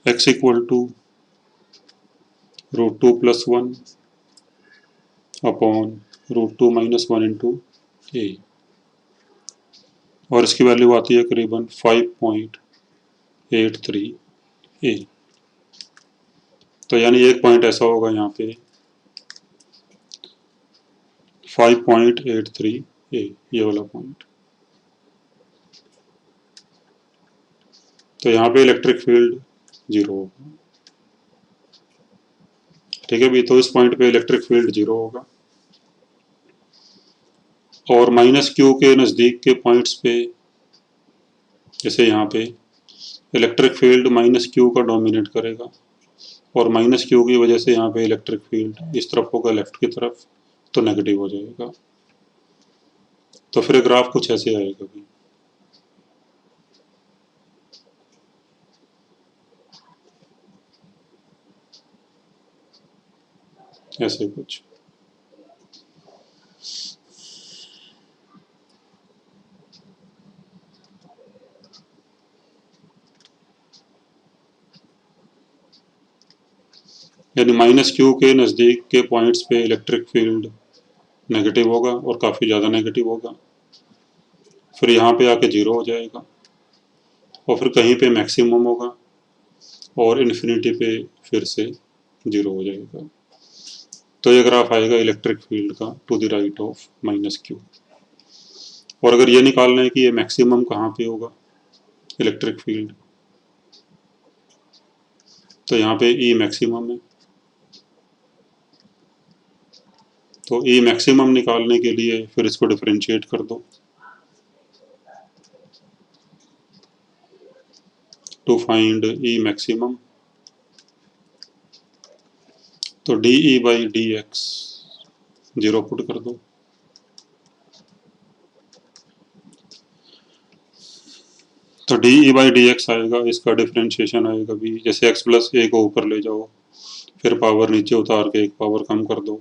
Speaker 1: x equal to √2 plus 1 upon √2 minus 1 into a, और इसकी वैल्यू आती है करीबन 5.83 ए। तो यानी एक पॉइंट ऐसा होगा यहाँ पे 5.83 ए, ये वाला पॉइंट। तो यहाँ पे इलेक्ट्रिक फील्ड जीरो होगा। ठीक है भी, तो इस पॉइंट पे इलेक्ट्रिक फील्ड जीरो होगा। और माइनस क्यू के नज़दीक के पॉइंट्स पे, जैसे यहाँ पे, इलेक्ट्रिक फील्ड माइनस क्यू का डोमिनेट करेगा, और माइनस क्यू की वजह से यहाँ पे इलेक्ट्रिक फील्ड इस तरफ होगा, लेफ्ट की तरफ, तो नेगेटिव हो जाएगा। तो फिर ग्राफ कुछ ऐसे आएगा भी, ऐसे कुछ। यानी माइनस क्यू के नज़दीक के पॉइंट्स पे इलेक्ट्रिक फील्ड नेगेटिव होगा और काफ़ी ज़्यादा नेगेटिव होगा, फिर यहाँ पे आके जीरो हो जाएगा, और फिर कहीं पे मैक्सिमम होगा, और इन्फिनिटी पे फिर से जीरो हो जाएगा। तो ये ग्राफ आएगा इलेक्ट्रिक फील्ड का to the right of minus Q. और अगर ये निकालना है कि ये मैक्सिमम कहाँ पे होगा इलेक्ट्रिक फील्ड, तो यहाँ पे ई मैक्सिमम है। तो ई मैक्सिमम निकालने के लिए फिर इसको डिफरेंशिएट कर दो टू फाइंड ई मैक्सिमम। तो D E by D x zero put कर दो, तो D E by D x आएगा, इसका डिफरेंशिएशन आएगा भी, जैसे एक्स प्लस ए को ऊपर ले जाओ, फिर पावर नीचे उतार के एक पावर कम कर दो,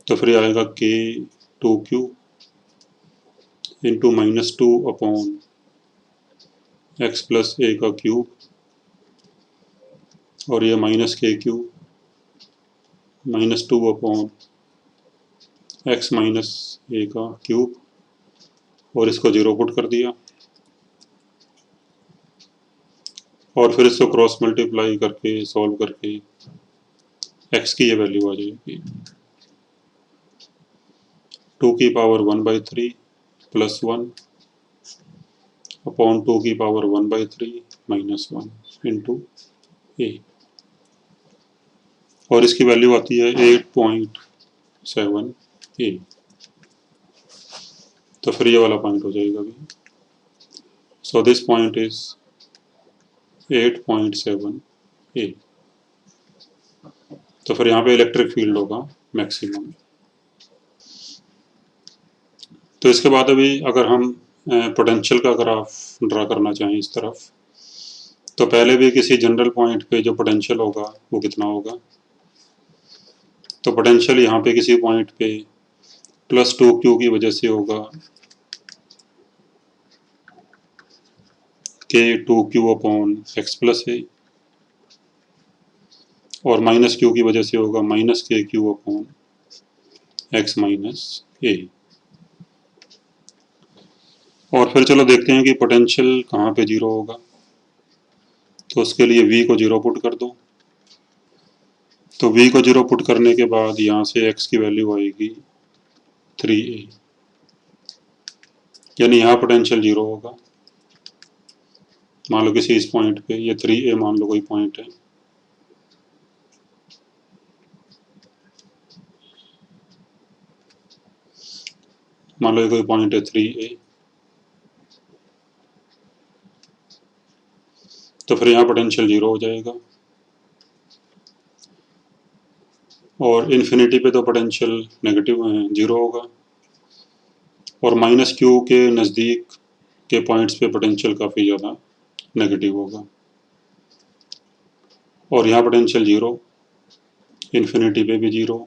Speaker 1: तो फिर आएगा K2Q into -2 upon x plus a का क्यूब, और ये -KQ -2 upon x minus a का क्यूब, और इसको जीरो पुट कर दिया, और फिर इसको क्रॉस मल्टीप्लाई करके सॉल्व करके एक्स की ये वैल्यू आ जाएगी 2 की पावर 1/3 प्लस 1 अपॉन 2 की पावर 1/3 माइनस 1 इंटू ए, और इसकी वैल्यू आती है 8.7 ए। तो फिर ये वाला पॉइंट हो जाएगा भी। सो दिस पॉइंट इज 8.7 ए। तो फिर यहाँ पे इलेक्ट्रिक फील्ड होगा मैक्सिमम। तो इसके बाद अभी अगर हम पोटेंशियल का ग्राफ ड्रा करना चाहें इस तरफ, तो पहले भी किसी जनरल पॉइंट पे जो पोटेंशियल होगा वो कितना होगा। तो पोटेंशियल यहाँ पे किसी पॉइंट पे +2Q की वजह से होगा K2Q अपॉन एक्स प्लस ए, और -Q की वजह से होगा -KQ अपॉन एक्स माइनस ए। और फिर चलो देखते हैं कि पोटेंशियल कहाँ पे जीरो होगा। तो उसके लिए V को जीरो पुट कर दो, तो v को 0 पुट करने के बाद यहाँ से x की वैल्यू आएगी 3a, यानी यहाँ पोटेंशियल 0 होगा। मान लो किसी इस पॉइंट पे, ये 3a मान लो कोई पॉइंट है, मान लो ये कोई पॉइंट है 3a, तो फिर यहाँ पोटेंशियल 0 हो जाएगा, और इन्फिनिटी पे तो पोटेंशियल नेगेटिव 0 होगा, और माइनस क्यू के नज़दीक के पॉइंट्स पे पोटेंशियल काफ़ी ज़्यादा नेगेटिव होगा, और यहाँ पोटेंशियल 0, इन्फिनिटी पे भी 0,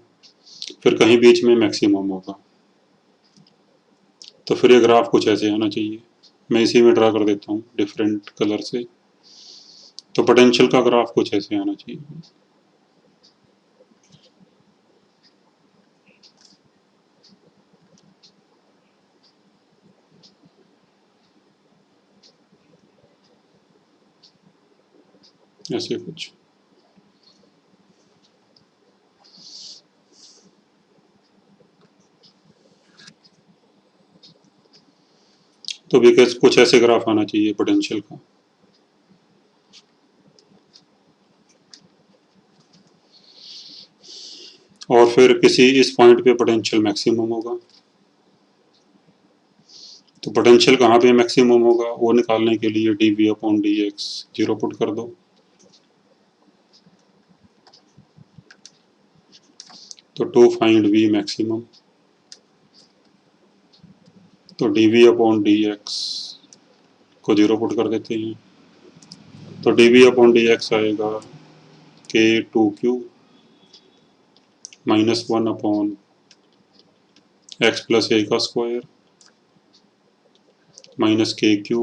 Speaker 1: फिर कहीं बीच में मैक्सिमम होगा। तो फिर ये ग्राफ कुछ ऐसे आना चाहिए। मैं इसी में ड्रा कर देता हूँ डिफरेंट कलर से। तो पोटेंशियल का ग्राफ कुछ ऐसे आना चाहिए। ऐसे कुछ। तो बिकॉज कुछ ऐसे ग्राफ आना चाहिए पोटेंशियल का। और फिर किसी इस पॉइंट पे पोटेंशियल मैक्सिमम होगा। तो पोटेंशियल कहाँ पे मैक्सिमम होगा वो निकालने के लिए dv/dx 0 पुट कर दो। तो टू फाइंड v मैक्सिमम, तो dv/dx को 0 पुट कर देते हैं। तो dv/dx आएगा k2q -1 x प्लस a का square minus kq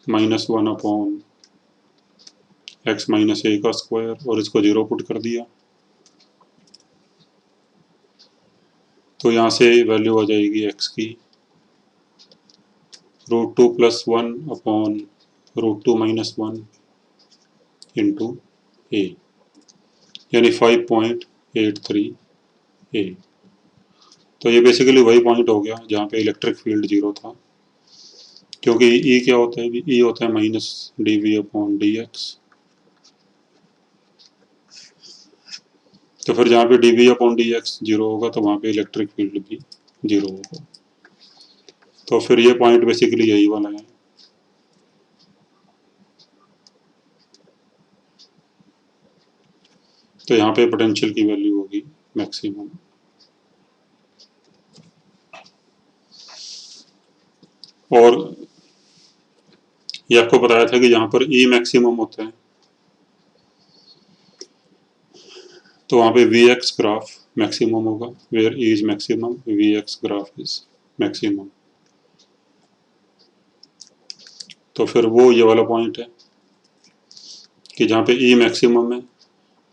Speaker 1: -1 x minus a का स्क्वायर, और इसको 0 पुट कर दिया। तो यहाँ से वैल्यू आ जाएगी x की √2 + 1/√2 - 1 इंटू a, यानी 5.83 a। तो ये बेसिकली वही पॉइंट हो गया जहाँ पे इलेक्ट्रिक फील्ड 0 था, क्योंकि E क्या होता है, E होता है -dv/dx। तो फिर जहाँ पे dv/dx 0 होगा तो वहाँ पे इलेक्ट्रिक फील्ड भी 0 होगा। तो फिर ये पॉइंट बेसिकली यही वाला है। तो यहाँ पे पोटेंशियल की वैल्यू होगी मैक्सिमम। और ये आपको बताया था कि यहाँ पर E मैक्सिमम होता है, तो वहाँ पे Vx ग्राफ मैक्सिमम होगा। Where E is maximum, Vx graph is maximum. तो फिर वो ये वाला पॉइंट है कि जहाँ पे E मैक्सिमम है,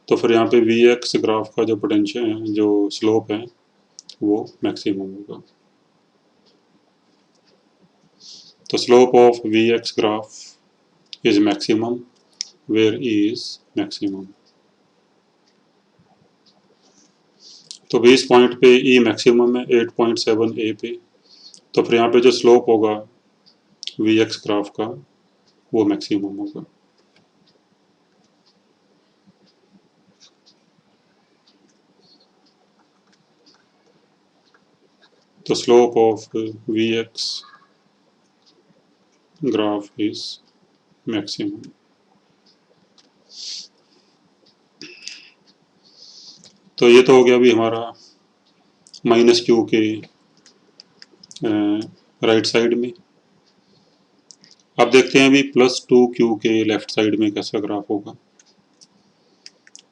Speaker 1: तो फिर यहाँ पे Vx ग्राफ का जो पोटेंशियल है, जो स्लोप है, वो मैक्सिमम होगा। तो slope of Vx graph is maximum where E is maximum. तो 20 पॉइंट पे E मैक्सिमम है 8.7 a पे, तो फिर यहाँ पे जो स्लोप होगा Vx ग्राफ का वो मैक्सिमम होगा। तो slope of Vx graph is maximum. तो ये तो हो गया अभी हमारा -q के राइट साइड में। अब देखते हैं अभी +2q के लेफ्ट साइड में कैसा ग्राफ होगा।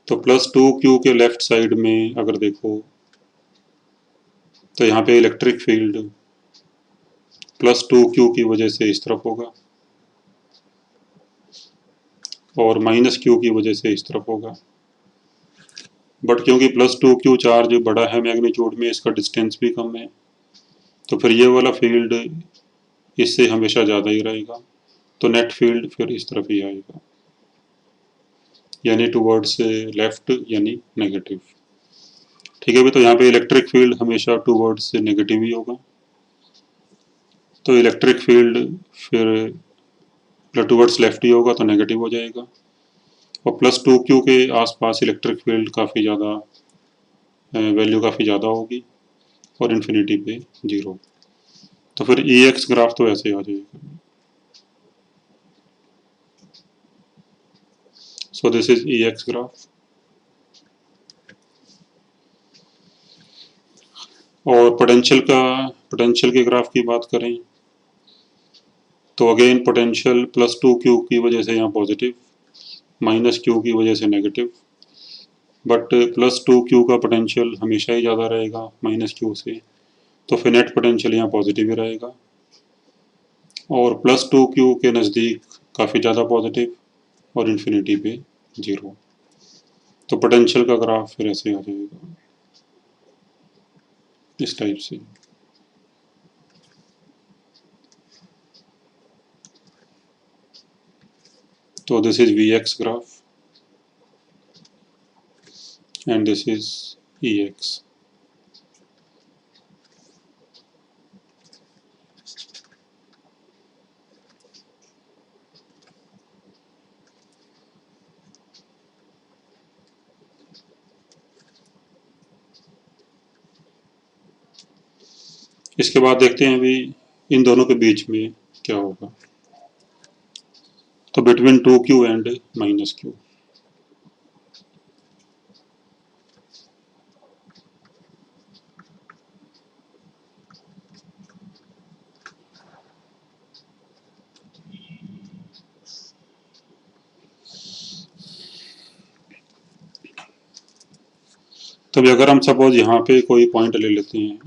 Speaker 1: तो +2q के लेफ्ट साइड में अगर देखो तो यहाँ पे इलेक्ट्रिक फील्ड +2q की वजह से इस तरफ होगा, और -q की वजह से इस तरफ होगा। बट क्योंकि +2q चार्ज बड़ा है मैग्नीट्यूड में, इसका डिस्टेंस भी कम है, तो फिर ये वाला फील्ड इससे हमेशा ज़्यादा ही रहेगा। तो नेट फील्ड फिर इस तरफ ही आएगा, यानी टूवर्ड्स लेफ्ट यानी नेगेटिव। ठीक है भी, तो यहाँ पे इलेक्ट्रिक फील्ड हमेशा टूवर्ड्स नेगेटिव ही होगा, तो इलेक्ट्रिक फील्ड फिर टूवर्ड्स लेफ्ट ही होगा तो नेगेटिव हो जाएगा, और +2q के आसपास इलेक्ट्रिक फील्ड काफ़ी ज़्यादा वैल्यू काफ़ी ज़्यादा होगी, और इन्फिनिटी पे 0। तो फिर ई एक्स ग्राफ तो ऐसे आ जाएगा। So this is E X graph. और पोटेंशियल के ग्राफ की बात करें तो अगेन पोटेंशियल +2q की वजह से यहाँ पॉजिटिव, -q की वजह से नेगेटिव, बट +2q का पोटेंशियल हमेशा ही ज़्यादा रहेगा -q से, तो फिर नेट पोटेंशियल यहाँ पॉजिटिव ही रहेगा, और +2q के नज़दीक काफ़ी ज़्यादा पॉजिटिव, और इन्फिनिटी पे 0। तो पोटेंशियल का ग्राफ फिर ऐसे आ जाएगा इस टाइप से। तो this is V X graph and this is E X. इसके बाद देखते हैं अभी इन दोनों के बीच में क्या होगा। तो बिटवीन 2q एंड -q। तो अभी अगर हम सपोज यहाँ पे कोई पॉइंट ले लेते हैं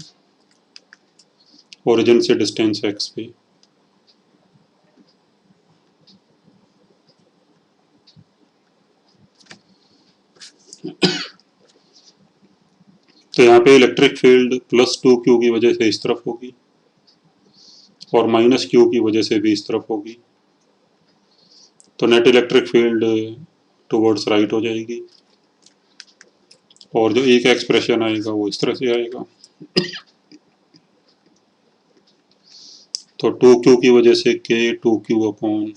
Speaker 1: ओरिजिन से डिस्टेंस x पे, तो यहाँ पे इलेक्ट्रिक फील्ड +2q की वजह से इस तरफ होगी, और -q की वजह से भी इस तरफ होगी, तो net electric field towards right हो जाएगी, और जो एक एक्सप्रेशन आएगा वो इस तरह से आएगा। तो 2q की वजह से k 2q अपॉन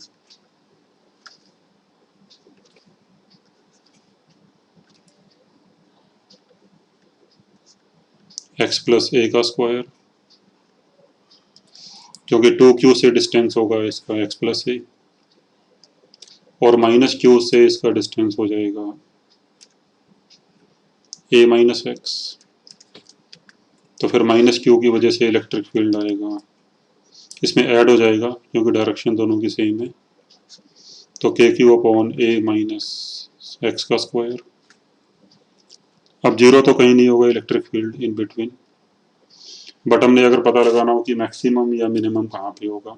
Speaker 1: x+a का स्क्वायर, क्योंकि 2q से डिस्टेंस होगा इसका x+a, और -q से इसका डिस्टेंस हो जाएगा a-x। तो फिर -q की वजह से इलेक्ट्रिक फील्ड आएगा, इसमें ऐड हो जाएगा क्योंकि डायरेक्शन दोनों की सेम है, तो k/q अपॉन a-x का स्क्वायर। अब 0 तो कहीं नहीं होगा electric field in between, but हमने अगर पता लगाना हो कि मैक्सिमम या मिनिमम कहाँ पे होगा,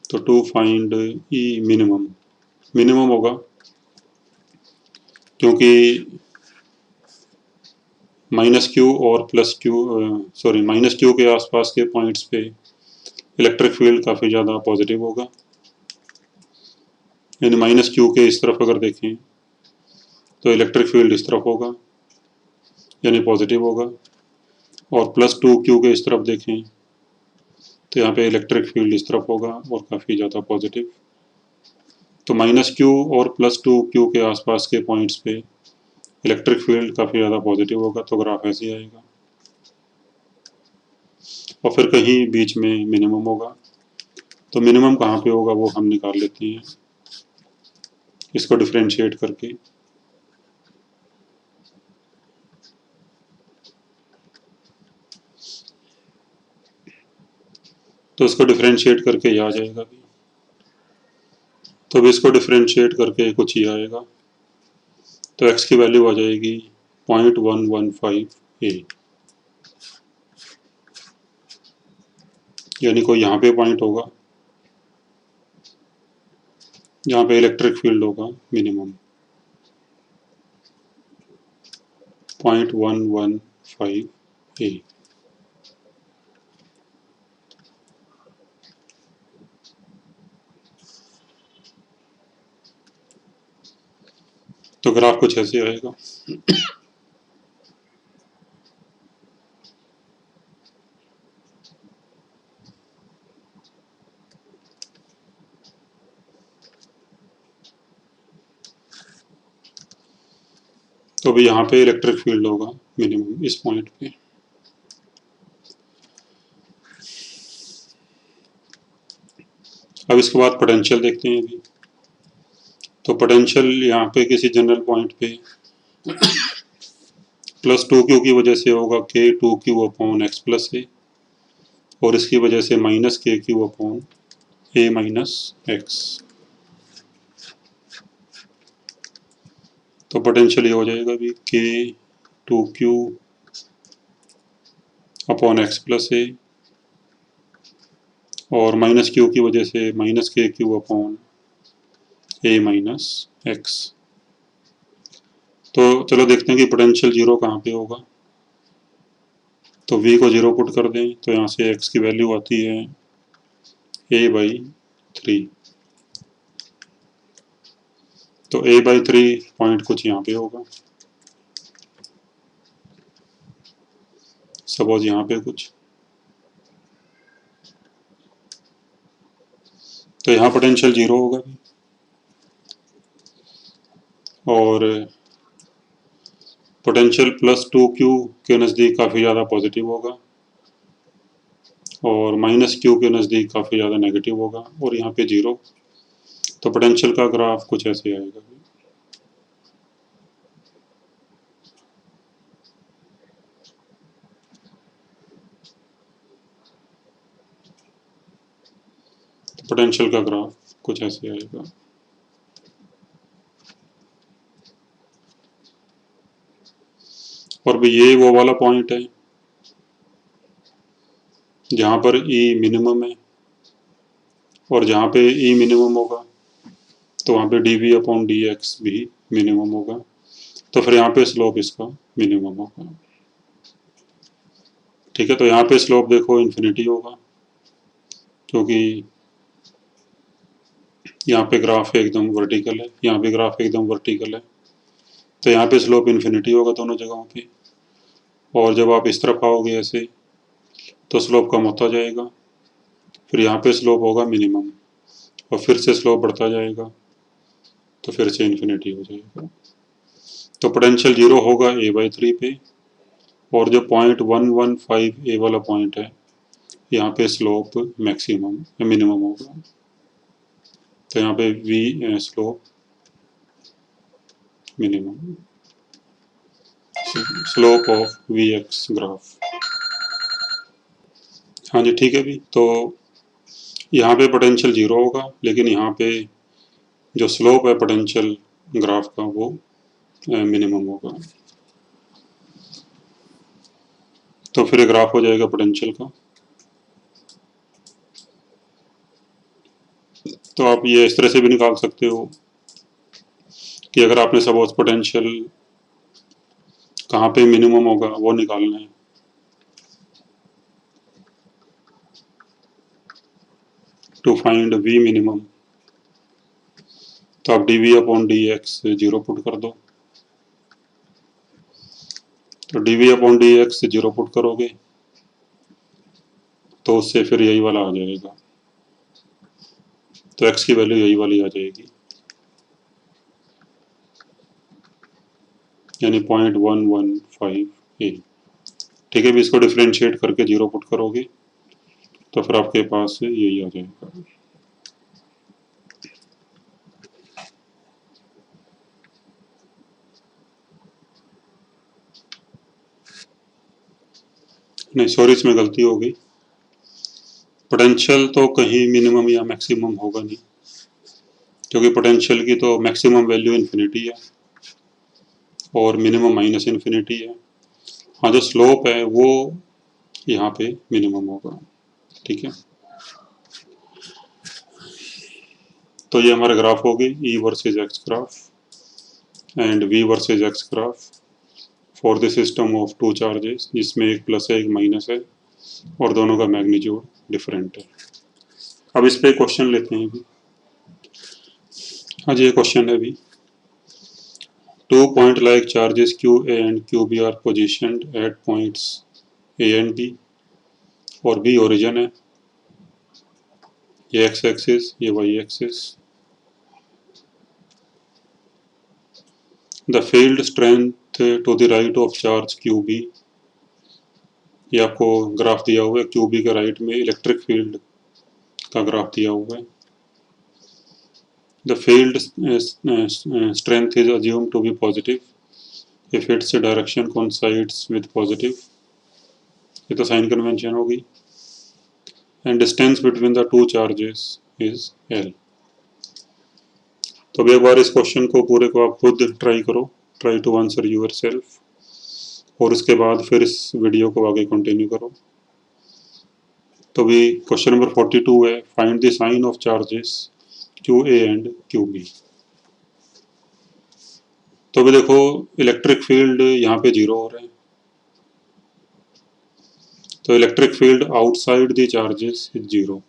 Speaker 1: तो to find E minimum, minimum होगा क्योंकि -q और -q के आसपास के पॉइंट्स पे इलेक्ट्रिक फील्ड काफ़ी ज़्यादा पॉजिटिव होगा, यानी -q के इस तरफ अगर देखें तो इलेक्ट्रिक फील्ड इस तरफ होगा यानी पॉजिटिव होगा, और +2q के इस तरफ देखें तो यहाँ पे इलेक्ट्रिक फील्ड इस तरफ होगा और काफ़ी ज़्यादा पॉजिटिव। तो -q और +2q के आसपास के पॉइंट्स पे इलेक्ट्रिक फील्ड काफ़ी ज़्यादा पॉजिटिव होगा, तो ग्राफ ऐसे आएगा, और फिर कहीं बीच में मिनिमम होगा। तो मिनिमम कहाँ पे होगा वो हम निकाल लेते हैं इसको डिफ्रेंशिएट करके। तो इसको डिफ्रेंशिएट करके ये आ जाएगा भी, तो अब इसको डिफ्रेंशिएट करके कुछ ही आएगा, तो x की वैल्यू आ जाएगी 0.115 a, यानी कोई यहाँ पे पॉइंट होगा जहाँ पे इलेक्ट्रिक फील्ड होगा मिनिमम 0.115 a। तो ग्राफ कुछ ऐसे आएगा। तो अभी यहाँ पे इलेक्ट्रिक फील्ड होगा मिनिमम इस पॉइंट पे। अब इसके बाद पोटेंशियल देखते हैं अभी। तो पोटेंशियल यहाँ पे किसी जनरल पॉइंट पे +2q की वजह से होगा k2q अपॉन x प्लस ए, और इसकी वजह से -kq upon a minus x. तो पोटेंशियल ये हो जाएगा अभी k2q अपॉन x प्लस ए, और -q की वजह से -kq upon a minus x. तो चलो देखते हैं कि पोटेंशियल जीरो कहाँ पे होगा। तो v को 0 पुट कर दें, तो यहाँ से x की वैल्यू आती है a/3। तो a/3 पॉइंट कुछ यहाँ पे होगा, सपोज यहाँ पे कुछ। तो यहाँ पोटेंशियल 0 होगा और पोटेंशियल +2q के नज़दीक काफ़ी ज़्यादा पॉजिटिव होगा और -q के नज़दीक काफ़ी ज़्यादा नेगेटिव होगा, और यहाँ पे 0। तो पोटेंशियल का ग्राफ कुछ ऐसे आएगा। तो पोटेंशियल का ग्राफ कुछ ऐसे आएगा। और भी ये वो वाला पॉइंट है जहाँ पर E मिनिमम है, और जहाँ पे E मिनिमम होगा तो वहाँ पे dv अपॉन dx भी मिनिमम होगा। तो फिर यहाँ पे स्लोप इसका मिनिमम होगा। ठीक है, तो यहाँ पे स्लोप देखो इन्फिनिटी होगा, क्योंकि यहाँ पे ग्राफ एकदम वर्टिकल है, यहाँ पे ग्राफ एकदम वर्टिकल है। तो यहाँ पे स्लोप इन्फिनिटी होगा दोनों जगहों पे, और जब आप इस तरफ आओगे ऐसे तो स्लोप कम होता जाएगा। फिर यहाँ पे स्लोप होगा मिनिमम, और फिर से स्लोप बढ़ता जाएगा, तो फिर से इन्फिनिटी हो जाएगा। तो पोटेंशियल 0 होगा a/3 पे, और जो 0.115 ए वाला पॉइंट है यहाँ पे स्लोप मैक्सिमम मिनिमम होगा। तो यहाँ पे v slope minimum, slope of vx graph. हाँ जी ठीक है भी। तो यहाँ पे पोटेंशियल 0 होगा, लेकिन यहाँ पे जो स्लोप है पोटेंशियल ग्राफ का वो मिनिमम होगा। तो फिर ग्राफ हो जाएगा पोटेंशियल का। तो आप ये इस तरह से भी निकाल सकते हो कि अगर आपने सपोज पोटेंशियल कहाँ पे मिनिमम होगा वो निकालना है, टू फाइंड v मिनिमम, तो आप dv अपॉन dx 0 पुट कर दो। तो dv अपॉन dx 0 पुट करोगे तो उससे फिर यही वाला आ जाएगा। तो x की वैल्यू यही वाली आ जाएगी, यानी 0.115 a। ठीक है, भी इसको डिफ्रेंशिएट करके 0 पुट करोगे तो फिर आपके पास यही आ जाएगा। नहीं सॉरी, इसमें गलती हो गई। पोटेंशियल तो कहीं मिनिमम या मैक्सिमम होगा नहीं, क्योंकि पोटेंशियल की तो मैक्सिमम वैल्यू इन्फिनिटी है और मिनिमम माइनस इन्फिनिटी है। हाँ, जो स्लोप है वो यहाँ पे मिनिमम होगा। ठीक है, तो ये हमारा ग्राफ हो गई E versus x graph and V versus x graph for the system of two charges, जिसमें एक प्लस है एक माइनस है और दोनों का मैग्नीट्यूड डिफरेंट है। अब इस पे क्वेश्चन लेते हैं अभी। हाँ जी, ये क्वेश्चन है अभी। 2 point like charges QA and QB are positioned at points A and B, और B origin है, ये x axis, ये y axis. The field strength to the right of charge QB, ये आपको ग्राफ दिया हुआ है, QB के राइट में इलेक्ट्रिक फील्ड का ग्राफ दिया हुआ है. The field strength is assumed to be positive if its direction coincides with positive, ये तो साइन कन्वेंशन होगी. And distance between the two charges is L. तो अब एक बार इस क्वेश्चन को पूरे को आप खुद ट्राई करो, ट्राई टू आंसर योरसेल्फ, और उसके बाद फिर इस वीडियो को आगे कंटिन्यू करो. तो भी क्वेश्चन नंबर 42 है, find the sign of charges QA and QB. तो भी देखो इलेक्ट्रिक फील्ड यहाँ पे जीरो हो रहे हैं, तो electric field outside the charges is zero.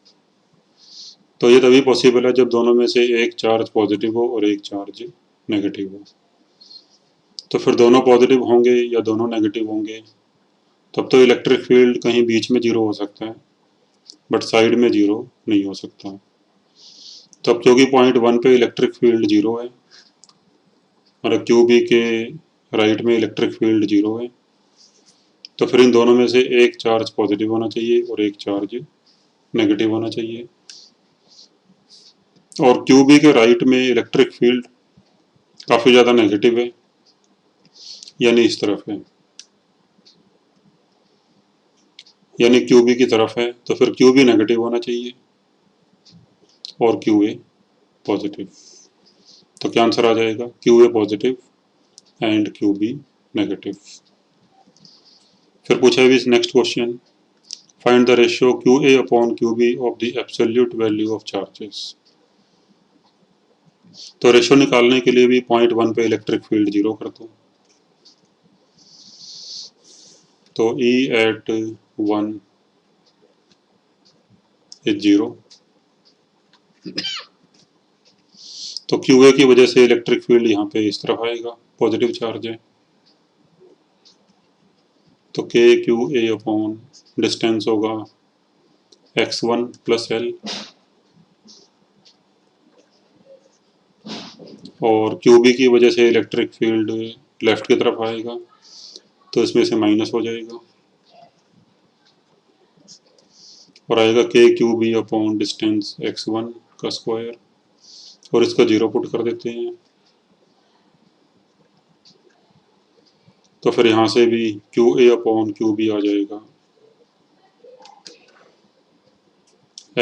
Speaker 1: तो ये तभी पॉसिबल है जब दोनों में से एक चार्ज पॉजिटिव हो और एक चार्ज नेगेटिव हो. तो फिर दोनों पॉजिटिव होंगे या दोनों नेगेटिव होंगे, तब तो इलेक्ट्रिक फील्ड कहीं बीच में जीरो हो सकता है, बट साइड में जीरो नहीं हो सकता. तब क्योंकि पॉइंट 1 पे इलेक्ट्रिक फील्ड जीरो है, मतलब QB के राइट में इलेक्ट्रिक फील्ड जीरो है, तो फिर इन दोनों में से एक चार्ज पॉजिटिव होना चाहिए और एक चार्ज नेगेटिव होना चाहिए. और QB के राइट में इलेक्ट्रिक फील्ड काफ़ी ज़्यादा नेगेटिव है, यानी इस तरफ है, यानी QB की तरफ है, तो फिर QB नेगेटिव होना चाहिए और QA पॉजिटिव. तो क्या आंसर आ जाएगा? QA positive and QB negative. फिर पूछा है next question, find the ratio QA upon QB of the absolute value of charges. तो रेशियो निकालने के लिए भी पॉइंट 1 पे इलेक्ट्रिक फील्ड जीरो कर दो. तो E एट 1 इज जीरो. तो QA की वजह से इलेक्ट्रिक फील्ड यहाँ पे इस तरफ आएगा, पॉजिटिव चार्ज है, तो KQA अपॉन डिस्टेंस होगा x1 प्लस L, और QB की वजह से इलेक्ट्रिक फील्ड लेफ्ट की तरफ आएगा, तो इसमें से माइनस हो जाएगा और आएगा KQB अपॉन डिस्टेंस x1 का स्क्वायर, और इसका जीरो पुट कर देते हैं. तो फिर यहाँ से भी QA अपॉन QB आ जाएगा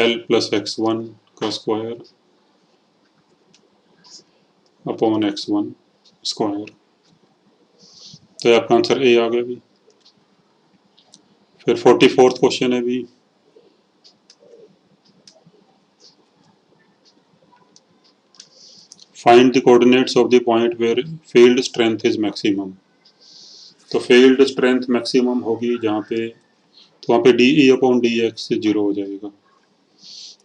Speaker 1: L प्लस x1 का स्क्वायर अपॉन x1 स्क्वायर. तो आपका आंसर A आ गया भी. फिर 44th क्वेश्चन है भी, find the coordinates of the point where field strength is maximum. तो फील्ड स्ट्रेंथ मैक्सिमम होगी जहाँ पे, तो वहाँ पे DE अपॉन DX जीरो हो जाएगा.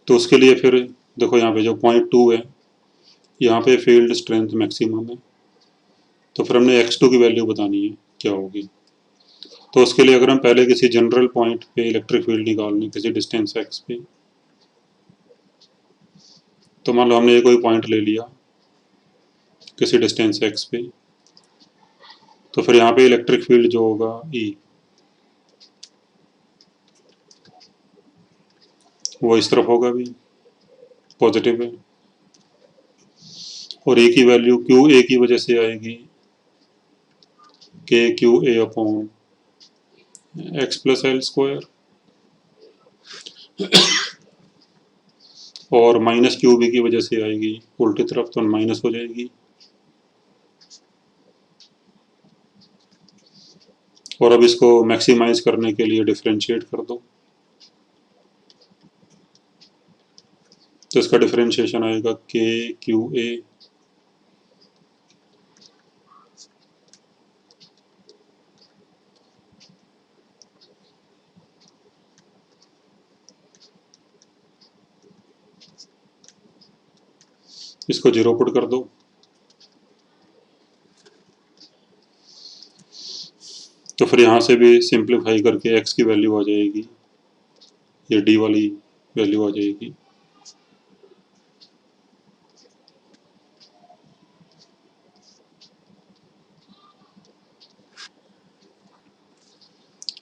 Speaker 1: तो उसके लिए फिर देखो यहाँ पे जो पॉइंट 2 है, यहाँ पे फील्ड स्ट्रेंथ मैक्सिमम है, तो फिर हमने x2 की वैल्यू बतानी है क्या होगी. तो उसके लिए अगर हम पहले किसी जनरल पॉइंट पे इलेक्ट्रिक फील्ड निकालनी किसी डिस्टेंस x पे, तो मान लो हमने ये कोई पॉइंट ले लिया किसी डिस्टेंस x पे, तो फिर यहाँ पे इलेक्ट्रिक फील्ड जो होगा E, वो इस तरफ होगा भी, पॉजिटिव है, और A की वैल्यू QA की वजह से आएगी KQA upon x plus L square, और माइनस QB की वजह से आएगी उल्टी तरफ, तो माइनस हो जाएगी, और अब इसको मैक्सिमाइज करने के लिए डिफरेंशिएट कर दो. तो इसका डिफरेंशिएशन आएगा KQA इसको जीरो पुट कर दो, तो फिर यहाँ से भी सिंप्लीफाई करके x की वैल्यू आ जाएगी, ये d वाली वैल्यू आ जाएगी।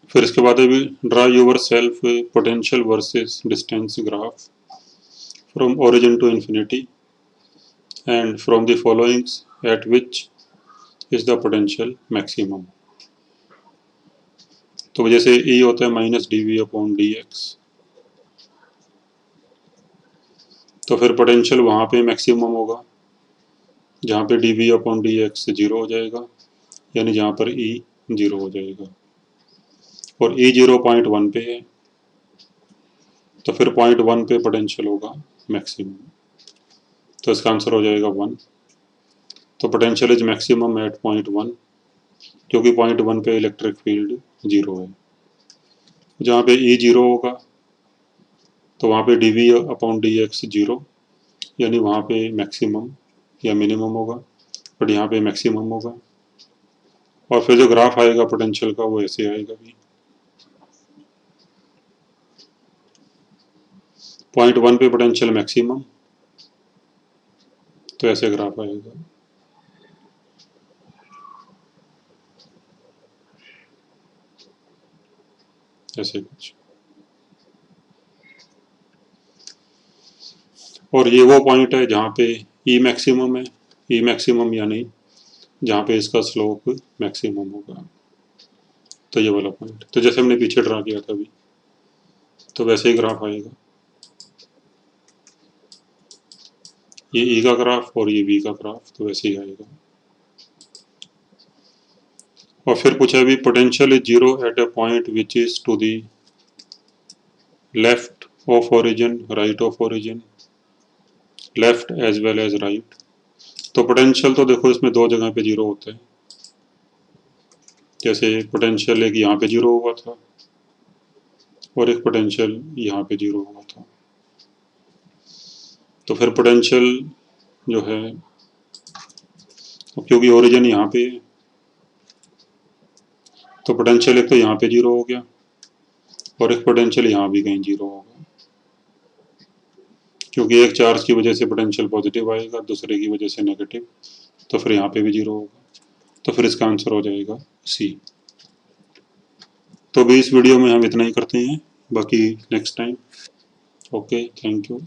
Speaker 1: फिर इसके बाद अभी draw yourself potential versus distance graph from origin to infinity and from the followings at which is the potential maximum. तो जैसे E होता है माइनस dV/dx, तो फिर पोटेंशियल वहाँ पे मैक्सिमम होगा जहाँ पे dV/dx 0 हो जाएगा, यानी जहाँ पर E 0 हो जाएगा, और E 0.1 पे है, तो फिर 0.1 पे पोटेंशियल होगा मैक्सिमम, तो इसका आंसर हो जाएगा 1। तो पोटेंशियल इज मैक्सिमम एट 0.1, क्योंकि 0.1 पे इलेक्ट्रिक फील्ड 0 है। जहाँ पे E 0 होगा तो वहाँ पे dV/dx 0, यानी वहाँ पे मैक्सिमम या मिनिमम होगा, बट यहाँ पे मैक्सिमम होगा। और फिर जो ग्राफ आएगा पोटेंशियल का वो ऐसे आएगा भी, 0.1 पे पोटेंशियल मैक्सिमम, तो ऐसे ग्राफ आएगा। ऐसे कुछ। और ये वो पॉइंट है जहाँ पे E मैक्सिमम है, E मैक्सिमम यानी जहाँ पे इसका स्लोप मैक्सिमम होगा, तो ये वाला पॉइंट। तो जैसे हमने पीछे ड्रा किया था अभी, तो वैसे ही ग्राफ आएगा, ये E का ग्राफ और ये V का ग्राफ, तो वैसे ही आएगा। और फिर पूछा अभी potential is 0 at a point which is to the left of origin, right of origin, left as well as right. तो पोटेंशियल तो देखो इसमें दो जगह पे 0 होता है, जैसे पोटेंशियल एक यहाँ पे 0 हुआ था और एक पोटेंशियल यहाँ पे 0 हुआ था। तो फिर पोटेंशियल जो है, क्योंकि ओरिजिन यहाँ पे है, तो पोटेंशियल एक तो यहाँ पे 0 हो गया और एक पोटेंशियल यहाँ भी कहीं 0 होगा, क्योंकि एक चार्ज की वजह से पोटेंशियल पॉजिटिव आएगा, दूसरे की वजह से नेगेटिव, तो फिर यहाँ पे भी 0 होगा, तो फिर इसका आंसर हो जाएगा C। तो भी इस वीडियो में हम इतना ही करते हैं, बाकी next time. Okay, thank you.